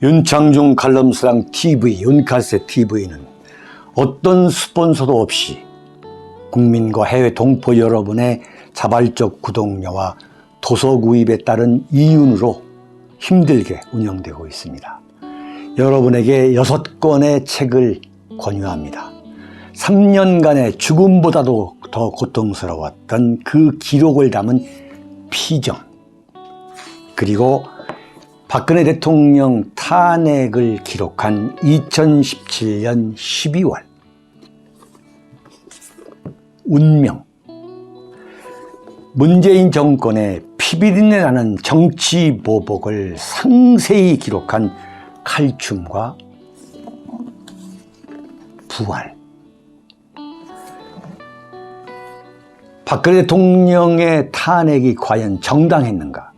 윤창중 칼럼스랑 TV, 윤칼세 TV는 어떤 스폰서도 없이 국민과 해외 동포 여러분의 자발적 구독료와 도서 구입에 따른 이윤으로 힘들게 운영되고 있습니다. 여러분에게 6권의 책을 권유합니다. 3년간의 죽음보다도 더 고통스러웠던 그 기록을 담은 피정, 그리고 박근혜 대통령 탄핵을 기록한 2017년 12월 운명, 문재인 정권의 피비린내 나는 정치 보복을 상세히 기록한 칼춤과 부활, 박근혜 대통령의 탄핵이 과연 정당했는가,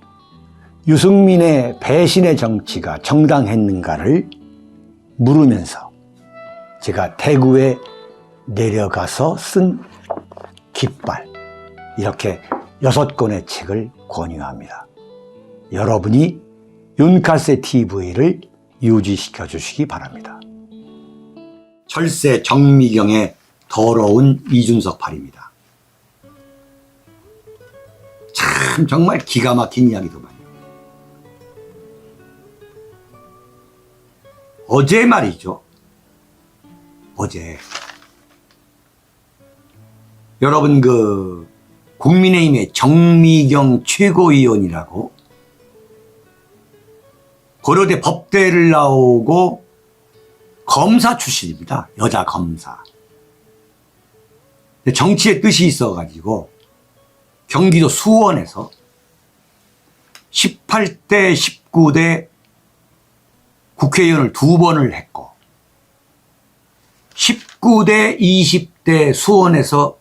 유승민의 배신의 정치가 정당했는가를 물으면서 제가 대구에 내려가서 쓴 깃발, 이렇게 6권의 책을 권유합니다. 여러분이 윤칼세 TV를 유지시켜 주시기 바랍니다. 철새 정미경의 더러운 이준석 팔입니다. 참 정말 기가 막힌 이야기더만요. 어제 말이죠. 어제 여러분 국민의힘의 정미경 최고위원이라고 고려대 법대를 나오고 검사 출신입니다. 여자 검사. 정치의 뜻이 있어가지고 경기도 수원에서 18대 19대 국회의원을 2번을 했고 19대 20대 수원에서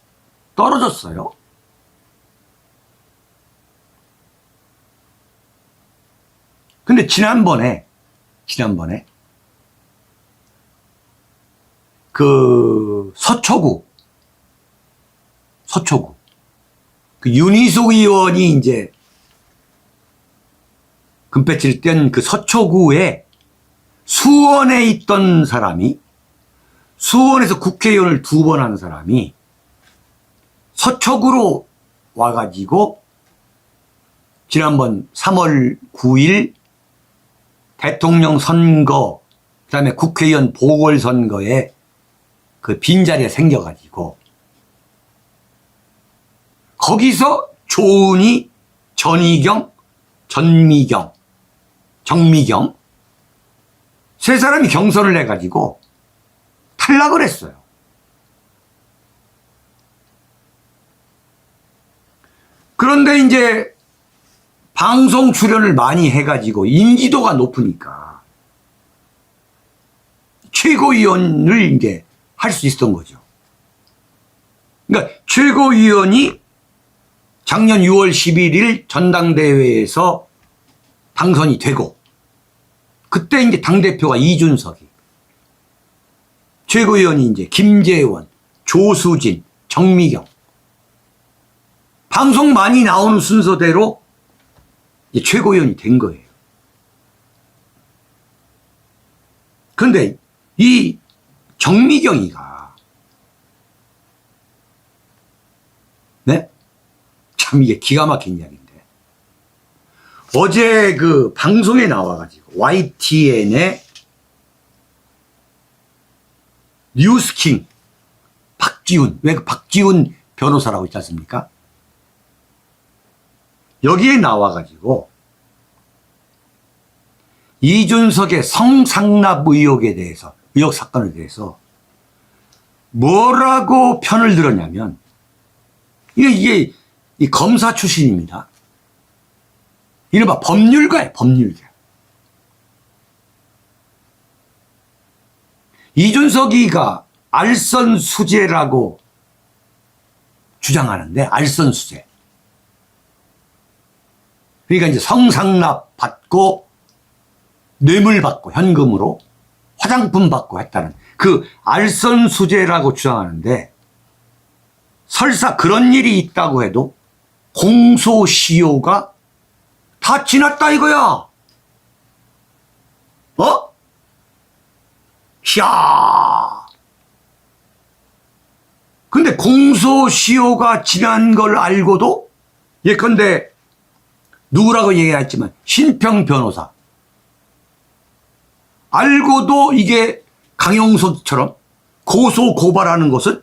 떨어졌어요. 근데 지난번에 서초구 윤희숙 의원이 이제 금패치를 뗀 그 서초구에 수원에 있던 사람이, 수원에서 국회의원을 2번 한 사람이 서초구로 와가지고 지난번 3월 9일 대통령 선거, 그 다음에 국회의원 보궐선거에 그 빈자리가 생겨가지고 거기서 조은희, 전희경, 정미경 세 사람이 경선을 해가지고 탈락을 했어요. 그런데 이제 방송 출연을 많이 해가지고 인지도가 높으니까 최고위원을 이제 할 수 있었던 거죠. 그러니까 최고위원이 작년 6월 11일 전당대회에서 당선이 되고, 그때 이제 당대표가 이준석이, 최고위원이 이제 김재원, 조수진, 정미경, 방송 많이 나오는 순서대로 이제 최고위원이 된 거예요. 그런데 이 정미경이가, 네? 참 이게 기가 막힌 이야기인데, 어제 그 방송에 나와가지고 YTN의 뉴스킹 박지훈, 왜 그 박지훈 변호사라고 있지 않습니까? 여기에 나와가지고 이준석의 성상납 의혹에 대해서, 의혹 사건에 대해서 뭐라고 편을 들었냐면, 이게 이 검사 출신입니다. 이른바 법률가예요, 법률가. 이준석이가 알선수재라고 주장하는데, 알선수재. 그러니까 이제 성상납 받고, 뇌물 받고, 현금으로 화장품 받고 했다는 그 알선수재라고 주장하는데, 설사 그런 일이 있다고 해도 공소시효가 다 지났다 이거야. 어? 이야. 근데 공소시효가 지난 걸 알고도 예컨대 누구라고 얘기했지만 신평 변호사 알고도 이게 강용석처럼 고소 고발하는 것은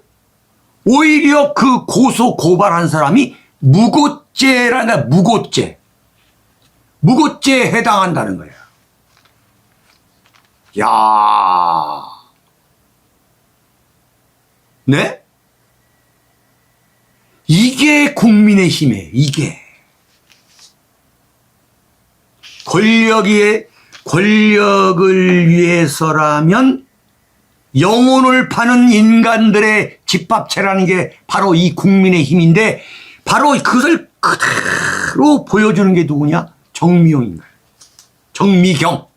오히려 그 고소 고발한 사람이 무고죄라는 무고죄에 해당한다는 거예요. 야, 네? 이게 국민의힘이에요. 이게 권력을 위해서라면 영혼을 파는 인간들의 집합체라는 게 바로 이 국민의힘인데 바로 그것을 그대로 보여주는 게 누구냐? 정미용인 거예요. 정미경.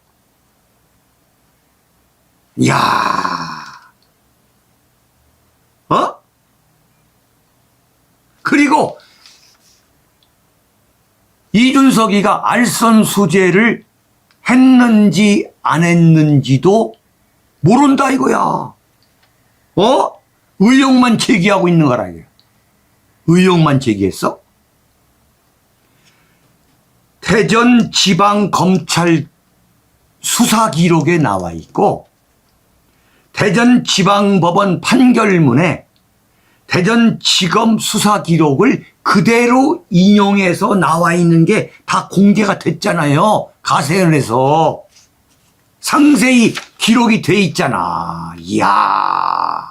이야, 그리고 이준석이가 알선수재를 했는지 안 했는지도 모른다 이거야. 의혹만 제기하고 있는 거라 이게. 의혹만 제기했어? 대전지방검찰 수사 기록에 나와 있고 대전지방법원 판결문에 대전지검 수사 기록을 그대로 인용해서 나와 있는 게 다 공개가 됐잖아요. 가세연에서 상세히 기록이 돼 있잖아. 이야.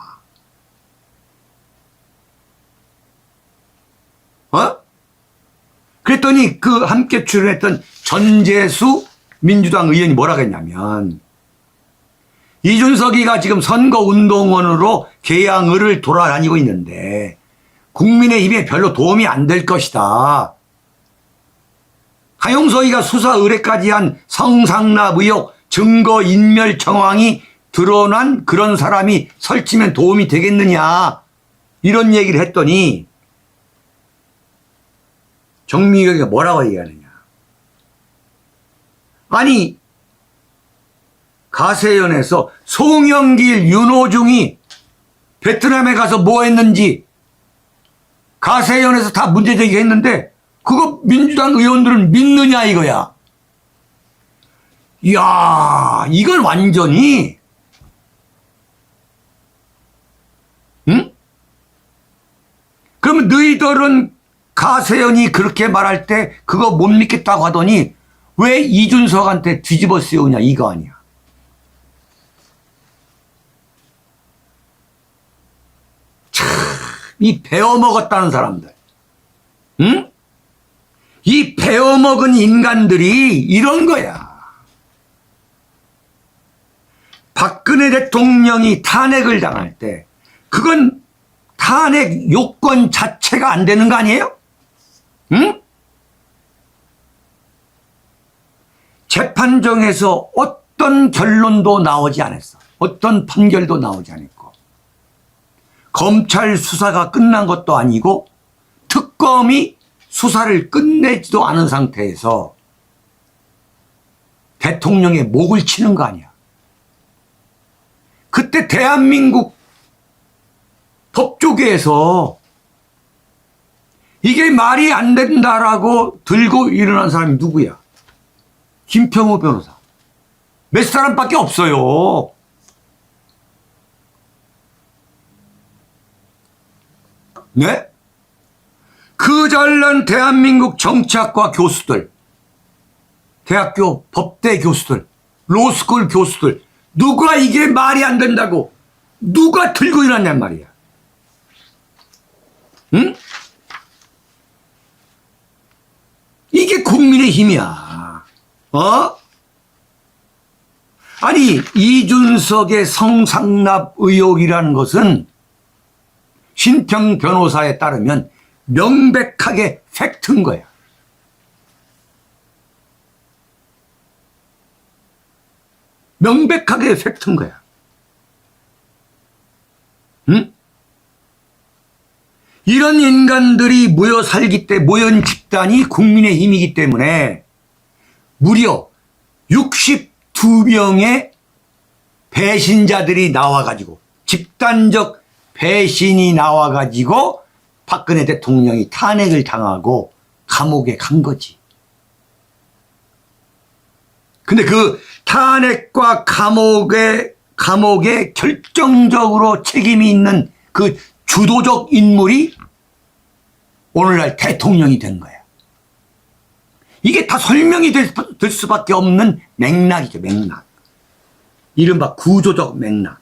그랬더니 그 함께 출연했던 전재수 민주당 의원이 뭐라고 했냐면 이준석이가 지금 선거운동원으로 개항을 돌아다니고 있는데 국민의힘에 별로 도움이 안 될 것이다. 강용석이가 수사 의뢰까지 한 성상납 의혹 증거인멸 정황이 드러난 그런 사람이 설치면 도움이 되겠느냐 이런 얘기를 했더니 정미경이가 뭐라고 얘기하느냐. 아니 가세연에서 송영길, 윤호중이 베트남에 가서 뭐 했는지 가세연에서 다 문제제기했는데 그거 민주당 의원들은 믿느냐 이거야. 이야, 이건 완전히 응? 그러면 너희들은 가세연이 그렇게 말할 때 그거 못 믿겠다고 하더니 왜 이준석한테 뒤집어 씌우냐 이거 아니야. 참, 이 배워먹었다는 사람들, 응? 이 배워먹은 인간들이 이런 거야. 박근혜 대통령이 탄핵을 당할 때 그건 탄핵 요건 자체가 안 되는 거 아니에요? 응? 재판정에서 어떤 결론도 나오지 않았어. 어떤 판결도 나오지 않았고 검찰 수사가 끝난 것도 아니고 특검이 수사를 끝내지도 않은 상태에서 대통령의 목을 치는 거 아니야. 그때 대한민국 법조계에서 이게 말이 안 된다라고 들고 일어난 사람이 누구야? 김평호 변호사. 몇 사람밖에 없어요. 네? 그 잘난 대한민국 정치학과 교수들, 대학교 법대 교수들, 로스쿨 교수들, 누가 이게 말이 안 된다고 누가 들고 일어났냔 말이야. 응? 이게 국민의힘이야. 아니 이준석의 성상납 의혹이라는 것은 신평 변호사에 따르면 명백하게 팩트인 거야. 명백하게 팩트인 거야. 응? 이런 인간들이 모여 살기 때문에 모연 집단이 국민의힘이기 때문에 무려 62명의 배신자들이 나와가지고 집단적 배신이 나와가지고 박근혜 대통령이 탄핵을 당하고 감옥에 간 거지. 근데 그 탄핵과 감옥에 결정적으로 책임이 있는 그 주도적 인물이 오늘날 대통령이 된 거야. 이게 다 설명이 될 수밖에 없는 맥락이죠, 맥락. 이른바 구조적 맥락.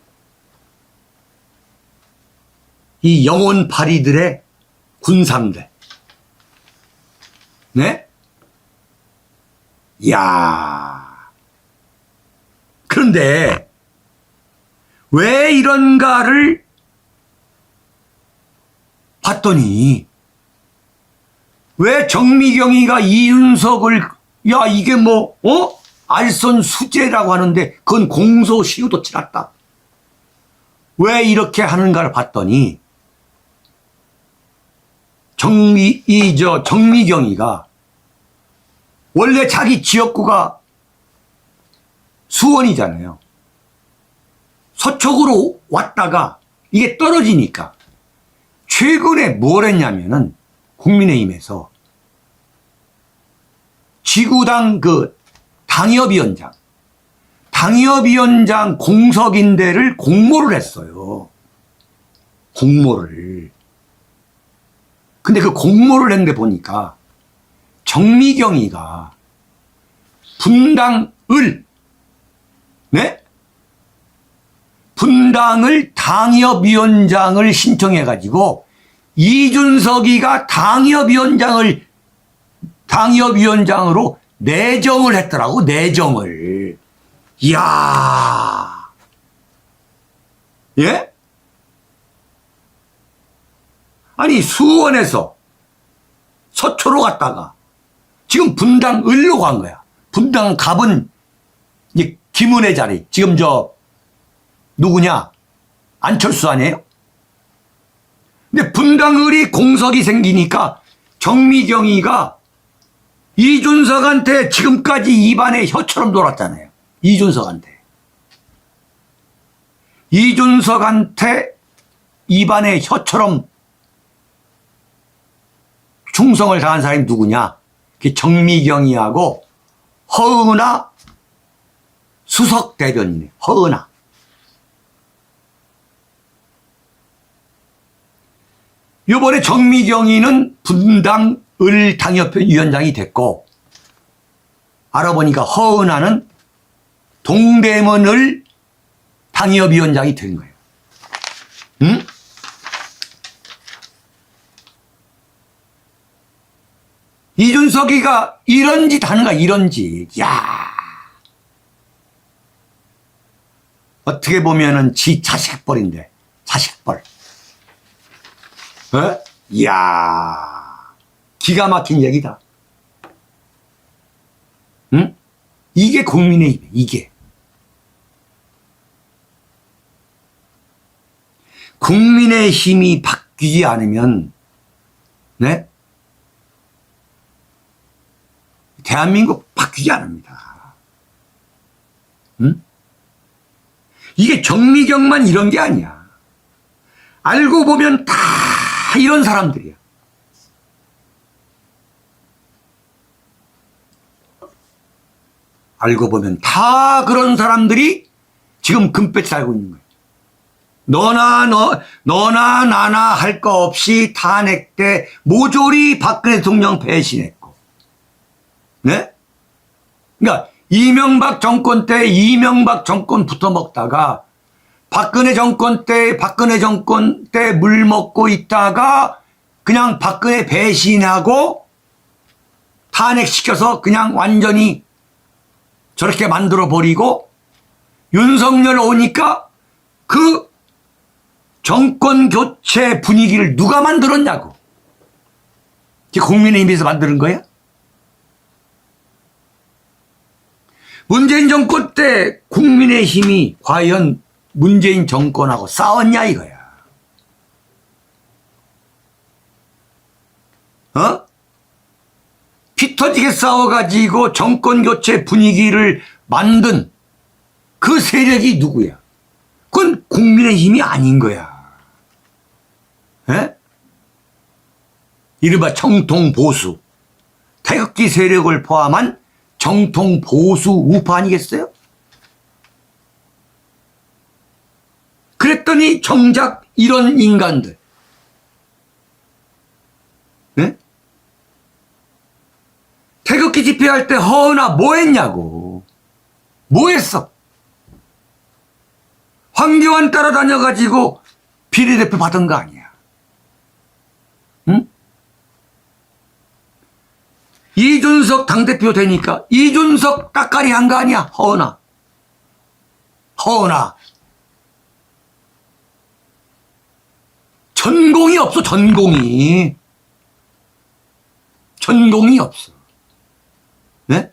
이 영혼파리들의 군상들. 네? 이야. 그런데 왜 이런가를 봤더니 왜 정미경이가 이준석을 야 이게 뭐 알선수재라고 하는데 그건 공소시효도 지났다. 왜 이렇게 하는가를 봤더니 정미경이가 원래 자기 지역구가 수원이잖아요. 서쪽으로 왔다가 이게 떨어지니까 최근에 뭘 했냐면은 국민의힘에서 지구당 그 당협위원장 공석인데를 공모를 했어요. 공모를. 근데 그 공모를 했는데 보니까 정미경이가 분당을 네? 분당을 당협위원장을 신청해가지고 이준석이가 당협위원장으로 내정을 했더라고, 내정을. 이야. 예? 아니, 수원에서 서초로 갔다가 지금 분당을로 간 거야. 분당 갑은 이제 김은혜 자리. 지금 누구냐? 안철수 아니에요? 근데 분당을이 공석이 생기니까 정미경이가 이준석한테 지금까지 입안에 혀처럼 돌았잖아요. 이준석한테 입안에 혀처럼 충성을 다한 사람이 누구냐? 그 정미경이하고 허은하 수석 대변인이에요. 허은하. 이번에 정미경이는 분당을 당협위원장이 됐고 알아보니까 허은하는 동대문을 당협위원장이 된 거예요. 응? 이준석이가 이런 짓 하는가, 이런 짓. 야, 어떻게 보면은 지 자식벌인데, 자식벌. 이야, 기가 막힌 얘기다. 응? 이게 국민의힘이야, 이게. 국민의힘이 바뀌지 않으면, 네? 대한민국 바뀌지 않습니다. 응? 이게 정미경만 이런 게 아니야. 알고 보면 다 이런 사람들이야. 알고 보면 다 그런 사람들이 지금 금배지 살고 있는 거야. 너나 나나 할 거 없이 탄핵 때 모조리 박근혜 대통령 배신했고, 네? 그러니까 이명박 정권 때 이명박 정권 붙어 먹다가 박근혜 정권 때 물 먹고 있다가 그냥 박근혜 배신하고 탄핵시켜서 그냥 완전히 저렇게 만들어 버리고 윤석열 오니까 그 정권 교체 분위기를 누가 만들었냐고. 국민의힘에서 만드는 거야? 문재인 정권 때 국민의힘이 과연 문재인 정권하고 싸웠냐 이거야. 피 터지게 싸워가지고 정권 교체 분위기를 만든 그 세력이 누구야? 그건 국민의힘이 아닌 거야. 에? 이른바 정통보수, 태극기 세력을 포함한 정통보수 우파 아니겠어요? 그랬더니 정작 이런 인간들, 네? 태극기 집회할 때 허은아 뭐 했냐고. 뭐 했어? 황교안 따라다녀가지고 비례대표 받은 거 아니야. 응? 이준석 당대표 되니까 이준석 따까리 한 거 아니야, 허은아. 허은아. 전공이 없어, 전공이. 전공이 없어. 네?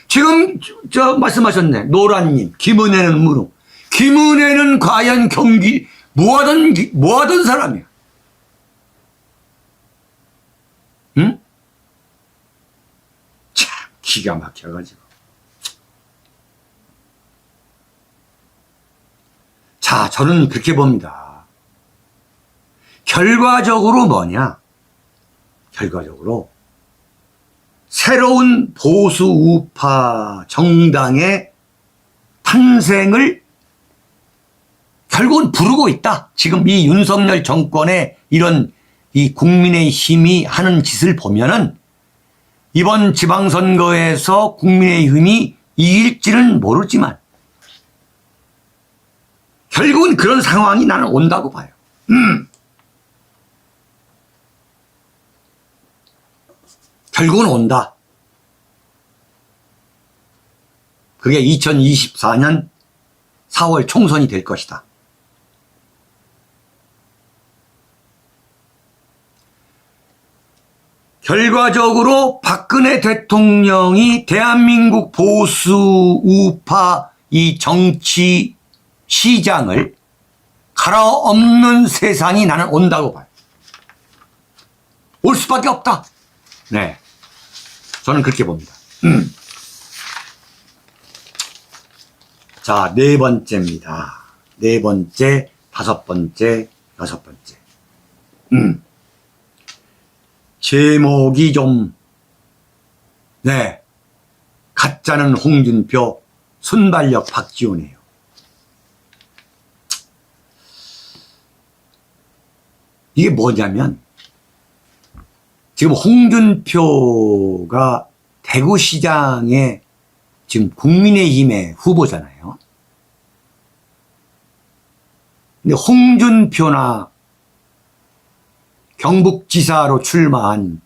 지금 말씀하셨네. 노란님, 김은혜는 무능. 김은혜는 과연 경기 뭐 하던 사람이야? 응? 참 기가 막혀가지고. 자, 저는 그렇게 봅니다. 결과적으로 뭐냐? 결과적으로 새로운 보수 우파 정당의 탄생을 결국은 부르고 있다. 지금 이 윤석열 정권의 이런 이 국민의힘이 하는 짓을 보면은 이번 지방선거에서 국민의힘이 이길지는 모르지만 결국은 그런 상황이 나는 온다고 봐요. 결국은 온다. 그게 2024년 4월 총선이 될 것이다. 결과적으로 박근혜 대통령이 대한민국 보수 우파 이 정치 시장을 갈아엎는 세상이 나는 온다고 봐요. 올 수밖에 없다. 네. 저는 그렇게 봅니다. 자, 네 번째입니다. 네 번째, 다섯 번째, 여섯 번째. 제목이 좀, 네. 가짜는 홍준표, 순발력 박지원이에요. 이게 뭐냐면, 지금 홍준표가 대구시장에 지금 국민의힘의 후보잖아요. 근데 홍준표나 경북지사로 출마한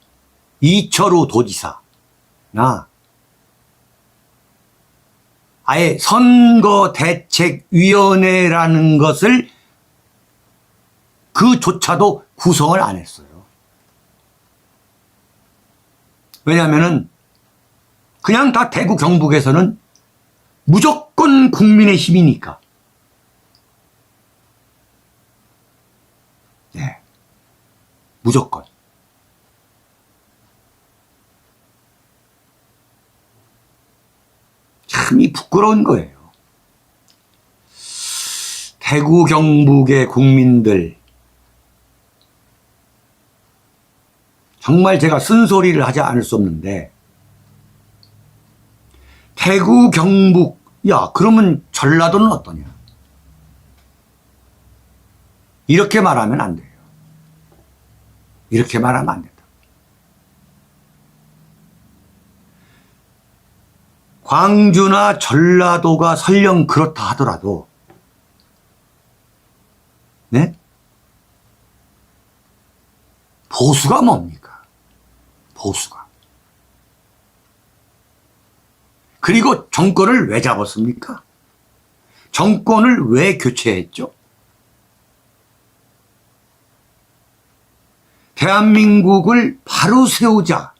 이철우 도지사나 아예 선거대책위원회라는 것을 그조차도 구성을 안 했어요. 왜냐하면은 그냥 다 대구 경북에서는 무조건 국민의힘이니까. 네. 무조건. 참이 부끄러운 거예요. 대구 경북의 국민들, 정말 제가 쓴소리를 하지 않을 수 없는데, 대구 경북, 야 그러면 전라도는 어떠냐? 이렇게 말하면 안 돼요. 이렇게 말하면 안 된다. 광주나 전라도가 설령 그렇다 하더라도, 네? 보수가 뭡니까? 보수가. 그리고 정권을 왜 잡았습니까? 정권을 왜 교체했죠? 대한민국을 바로 세우자.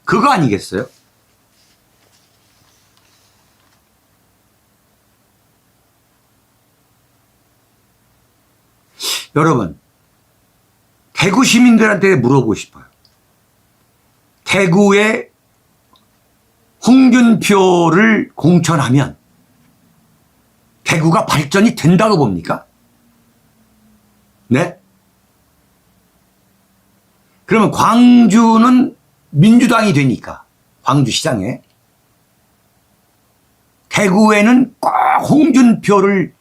그거 아니겠어요? 여러분, 대구 시민들한테 물어보고 싶어요. 대구에 홍준표를 공천하면 대구가 발전이 된다고 봅니까? 네? 그러면 광주는 민주당이 되니까 광주시장에 대구에는 꼭 홍준표를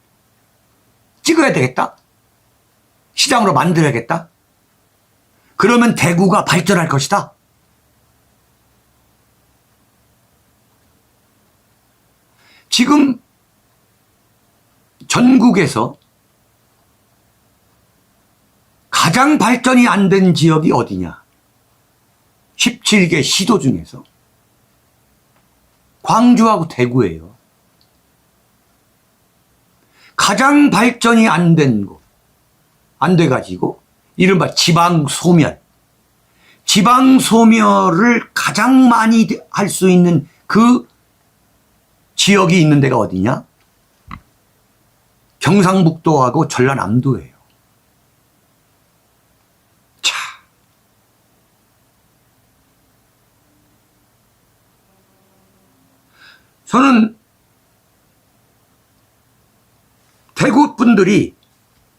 찍어야 되겠다? 시장으로 만들어야겠다? 그러면 대구가 발전할 것이다? 지금 전국에서 가장 발전이 안 된 지역이 어디냐? 17개 시도 중에서 광주하고 대구예요. 가장 발전이 안 된 곳, 안 돼가지고 이른바 지방소멸. 지방소멸을 가장 많이 할 수 있는 그 지역이 있는 데가 어디냐? 경상북도하고 전라남도예요. 자, 저는 대구 분들이,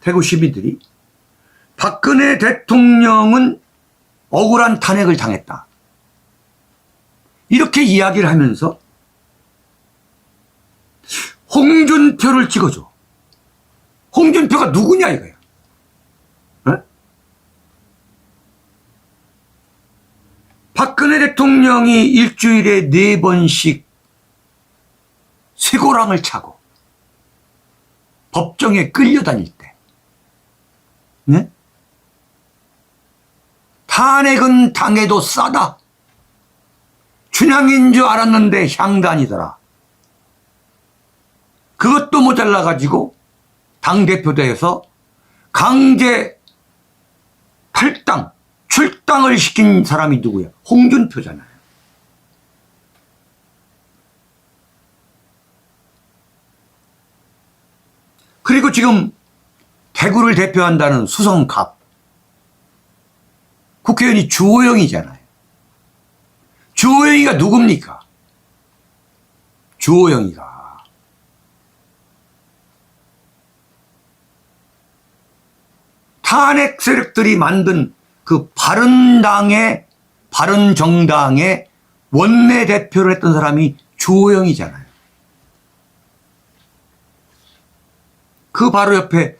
대구 시민들이 박근혜 대통령은 억울한 탄핵을 당했다, 이렇게 이야기를 하면서 홍준표를 찍어줘. 홍준표가 누구냐 이거야. 어? 박근혜 대통령이 일주일에 4번씩 쇠고랑을 차고 법정에 끌려다닐 때, 네? 탄핵은 당해도 싸다. 춘향인 줄 알았는데 향단이더라. 그것도 모자라가지고 당대표대에서 강제 탈당, 출당을 시킨 사람이 누구야? 홍준표잖아요. 그리고 지금 대구를 대표한다는 수성갑 국회의원이 주호영이잖아요. 주호영이가 누굽니까? 주호영이가 탄핵 세력들이 만든 그 바른정당의 원내대표를 했던 사람이 주호영이잖아요. 그 바로 옆에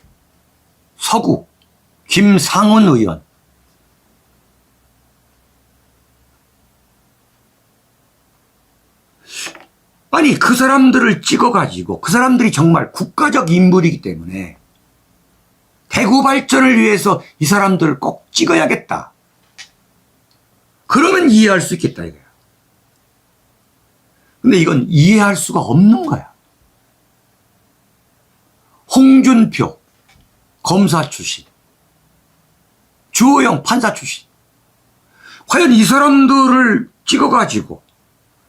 서구 김상훈 의원. 아니, 그 사람들을 찍어가지고, 그 사람들이 정말 국가적 인물이기 때문에 대구 발전을 위해서 이 사람들을 꼭 찍어야겠다. 그러면 이해할 수 있겠다 이거야. 근데 이건 이해할 수가 없는 거야. 홍준표 검사 출신, 주호영 판사 출신. 과연 이 사람들을 찍어가지고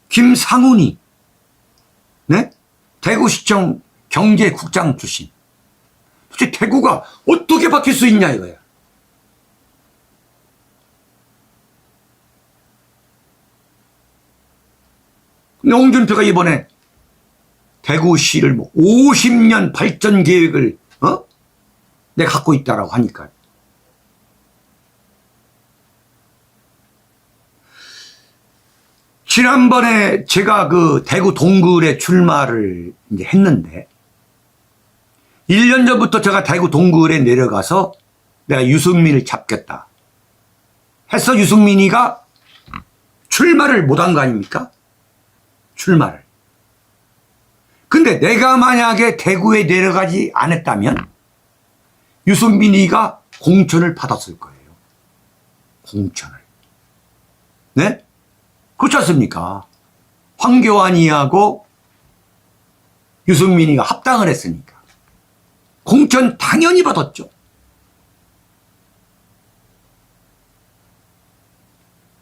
김상훈이, 네? 대구시청 경제국장 출신. 도대체 대구가 어떻게 바뀔 수 있냐 이거야. 근데 홍준표가 이번에 대구시를 뭐 50년 발전 계획을 내가 갖고 있다라고 하니까, 지난번에 제가 그 대구 동굴에 출마를 이제 했는데 1년 전부터 제가 대구 동굴에 내려가서 내가 유승민을 잡겠다 해서 유승민이가 출마를 못한 거 아닙니까? 출마를. 근데 내가 만약에 대구에 내려가지 않았다면 유승민이가 공천을 받았을 거예요. 공천을. 네? 그렇지 않습니까? 황교안이하고 유승민이가 합당을 했으니까 공천 당연히 받았죠.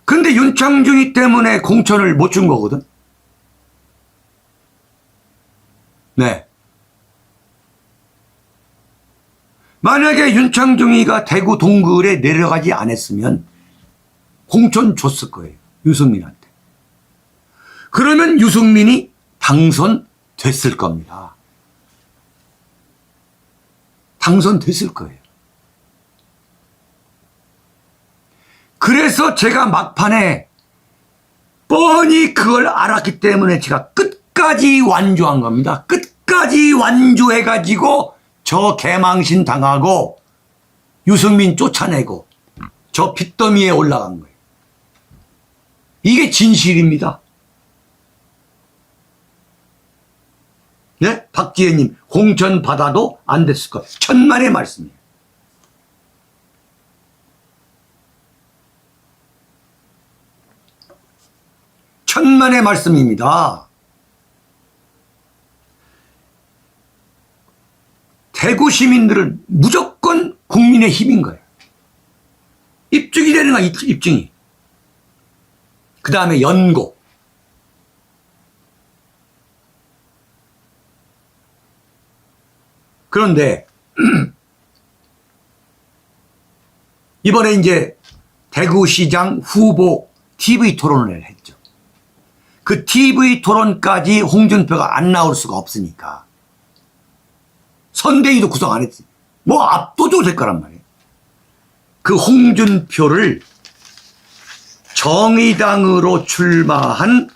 근데 윤창중이 때문에 공천을 못 준 거거든. 네. 만약에 윤창중이가 대구 동굴에 내려가지 않았으면 공천 줬을 거예요. 유승민한테. 그러면 유승민이 당선됐을 겁니다. 당선됐을 거예요. 그래서 제가 막판에 뻔히 그걸 알았기 때문에 제가 끝까지 완주한 겁니다. 끝까지 완주해가지고 저 개망신 당하고 유승민 쫓아내고 저 빚더미에 올라간 거예요. 이게 진실입니다. 네? 박지혜님, 공천 받아도 안 됐을 것. 천만의 말씀이에요. 천만의 말씀입니다. 대구 시민들은 무조건 국민의 힘인 거예요. 입증이 되는 거야, 입증이. 그 다음에 연고. 그런데 이번에 이제 대구시장 후보 TV 토론을 했죠. 그 TV 토론까지 홍준표가 안 나올 수가 없으니까 선대위도 구성 안 했지. 뭐 압도적으로 될 거란 말이에요. 그 홍준표를 정의당으로 출마한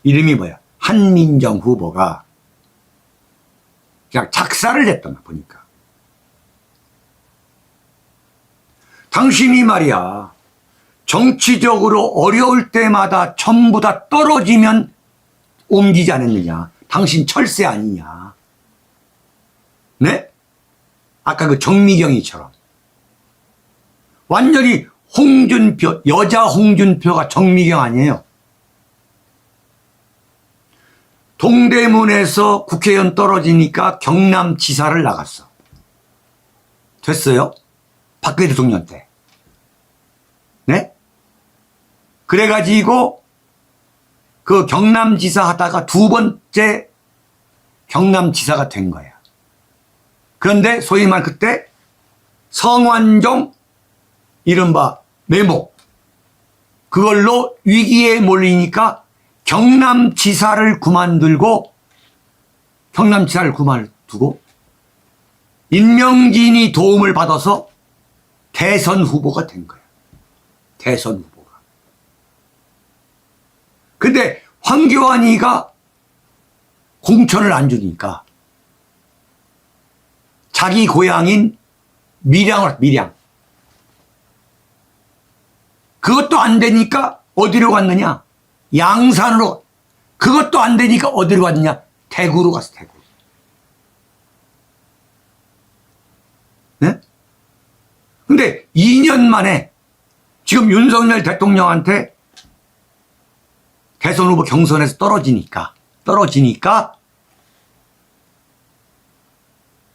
이름이 뭐야? 한민정 후보가 그냥 작사를 했단 말 보니까. 당신이 말이야 정치적으로 어려울 때마다 전부 다 떨어지면 옮기지 않았느냐. 당신 철새 아니냐. 네? 아까 그 정미경이처럼. 완전히 홍준표, 여자 홍준표가 정미경 아니에요. 동대문에서 국회의원 떨어지니까 경남지사를 나갔어. 됐어요? 박근혜 대통령 때. 네? 그래가지고 그 경남지사 하다가 두 번째 경남지사가 된 거야. 그런데 소위 말 그때 성완종 이른바 메모 그걸로 위기에 몰리니까 경남지사를 그만두고 임명진이 도움을 받아서 대선 후보가 된 거야. 대선 후보가. 근데 황교안이가 공천을 안 주니까 자기 고향인 밀양. 그것도 안 되니까 어디로 갔느냐? 양산으로. 그것도 안 되니까 어디로 갔느냐? 대구로 갔어, 대구. 네? 근데 2년 만에 지금 윤석열 대통령한테 대선 후보 경선에서 떨어지니까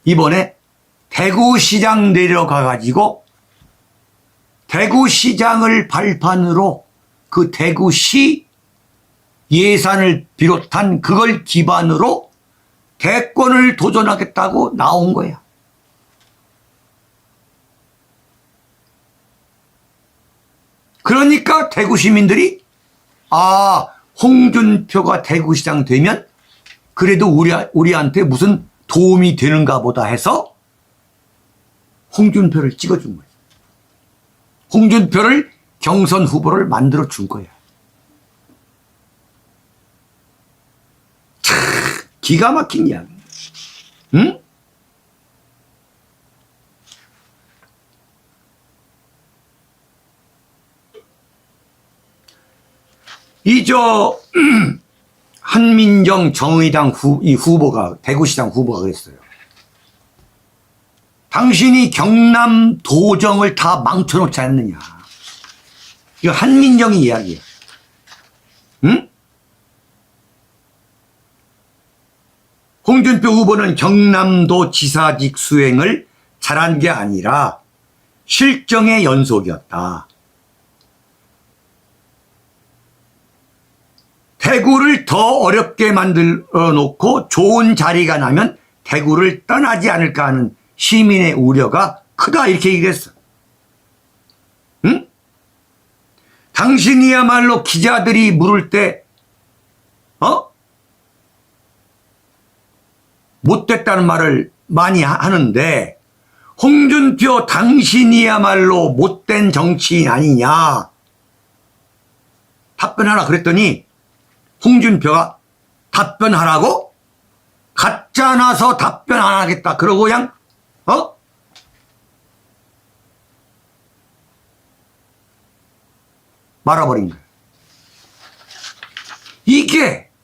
이번에 대구시장 내려가가지고 대구시장을 발판으로 그 대구시 예산을 비롯한 그걸 기반으로 대권을 도전하겠다고 나온 거야. 그러니까 대구 시민들이 홍준표가 대구시장 되면 그래도 우리한테 무슨 도움이 되는가 보다 해서 홍준표를 찍어준 거야. 홍준표를 경선 후보를 만들어 준 거야. 참 기가 막힌 이야기. 응? 한민정 정의당 이 후보가 대구시장 후보가 그랬어요. 당신이 경남 도정을 다 망쳐놓지 않느냐. 이거 한민정이 이야기야. 응? 홍준표 후보는 경남도 지사직 수행을 잘한 게 아니라 실정의 연속이었다. 대구를 더 어렵게 만들어 놓고 좋은 자리가 나면 대구를 떠나지 않을까 하는 시민의 우려가 크다 이렇게 얘기했어. 응? 당신이야말로 기자들이 물을 때 못됐다는 말을 많이 하는데, 홍준표 당신이야말로 못된 정치인 아니냐 답변하라 그랬더니 홍준표가 답변하라고? 가짜나서 답변 안 하겠다 그러고 그냥 말아버린 거예요.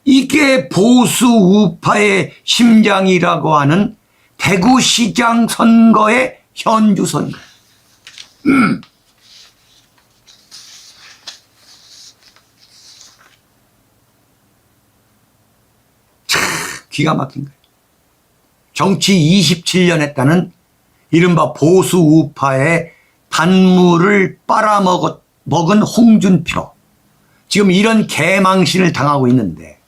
이게 보수 우파의 심장이라고 하는 대구시장 선거의 현주 선거. 참 기가 막힌 거예요. 정치 27년 했다는 이른바 보수 우파의 단물을 빨아먹은 홍준표. 지금 이런 개망신을 당하고 있는데,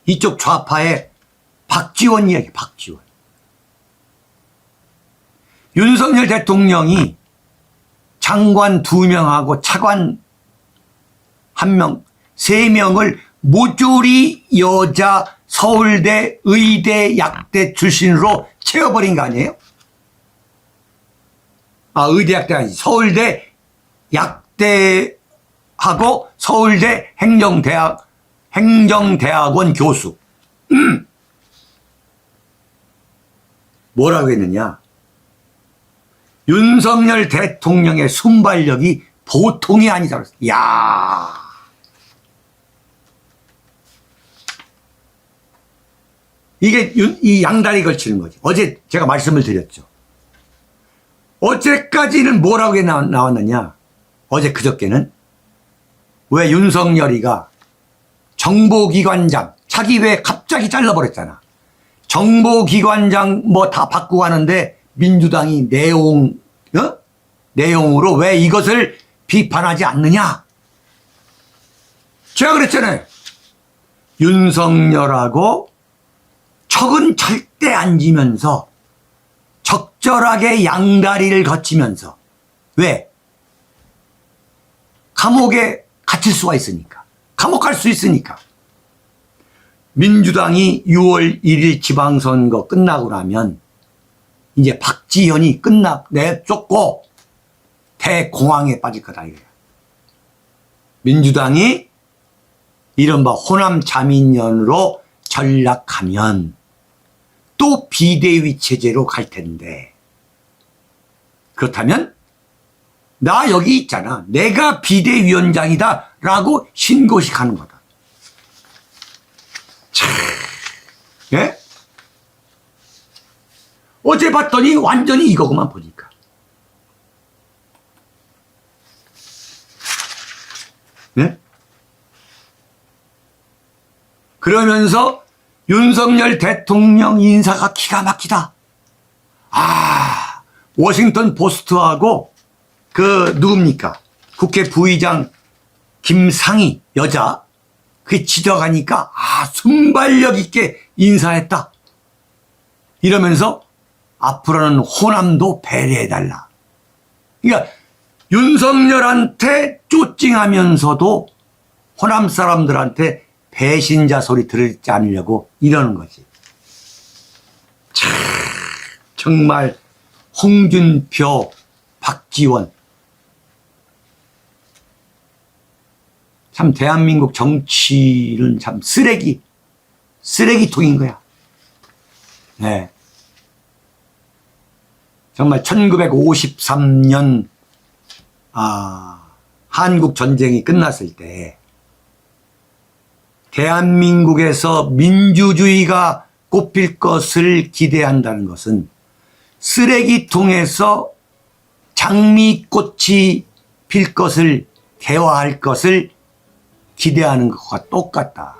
이쪽 좌파의 박지원 이야기, 박지원. 윤석열 대통령이 장관 2명하고 차관 1명, 3명을 모조리 여자 서울대 의대 약대 출신으로 채워버린 거 아니에요? 의대 약대 아니지. 서울대 약대하고 서울대 행정대학원 교수. 뭐라고 했느냐? 윤석열 대통령의 순발력이 보통이 아니다 그랬어. 야, 이게 이 양다리 걸치는 거지. 어제 제가 말씀을 드렸죠. 어제까지는 뭐라고 나왔느냐? 어제 그저께는 왜 윤석열이가 정보기관장, 자기 왜 갑자기 잘라버렸잖아. 정보기관장 뭐 다 바꾸고 하는데 민주당이 내용으로 왜 이것을 비판하지 않느냐? 제가 그랬잖아요. 윤석열하고 척은 절대 앉으면서 적절하게 양다리를 거치면서, 왜? 감옥에 갇힐 수가 있으니까. 감옥 갈 수 있으니까. 민주당이 6월 1일 지방선거 끝나고 나면 이제 박지현이 내쫓고 대공황에 빠질 거다 이거야. 민주당이 이른바 호남 자민련으로 전락하면 또 비대위 체제로 갈 텐데, 그렇다면 나 여기 있잖아, 내가 비대위원장이다 라고 신고식하는 거다. 참, 예? 어제 봤더니 완전히 이거구만 보니까. 네? 그러면서 윤석열 대통령 인사가 기가 막히다. 워싱턴 포스트하고 누굽니까? 국회 부의장 김상희 여자, 그게 지적하니까 순발력 있게 인사했다. 이러면서 앞으로는 호남도 배려해달라. 그러니까 윤석열한테 쪼찡하면서도 호남 사람들한테 배신자 소리 들을지 않으려고 이러는 거지. 참, 정말 홍준표, 박지원, 참 대한민국 정치는 참 쓰레기통인 거야. 네. 정말 1953년 한국 전쟁이 끝났을 때 대한민국에서 민주주의가 꽃필 것을 기대한다는 것은 쓰레기통에서 장미꽃이 필 것을, 개화할 것을 기대하는 것과 똑같다.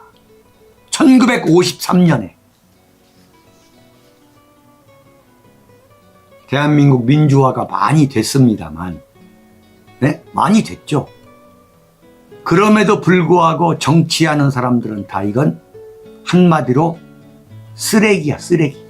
1953년에 대한민국 민주화가 많이 됐습니다만, 네? 많이 됐죠. 그럼에도 불구하고 정치하는 사람들은 다 이건 한마디로 쓰레기야, 쓰레기.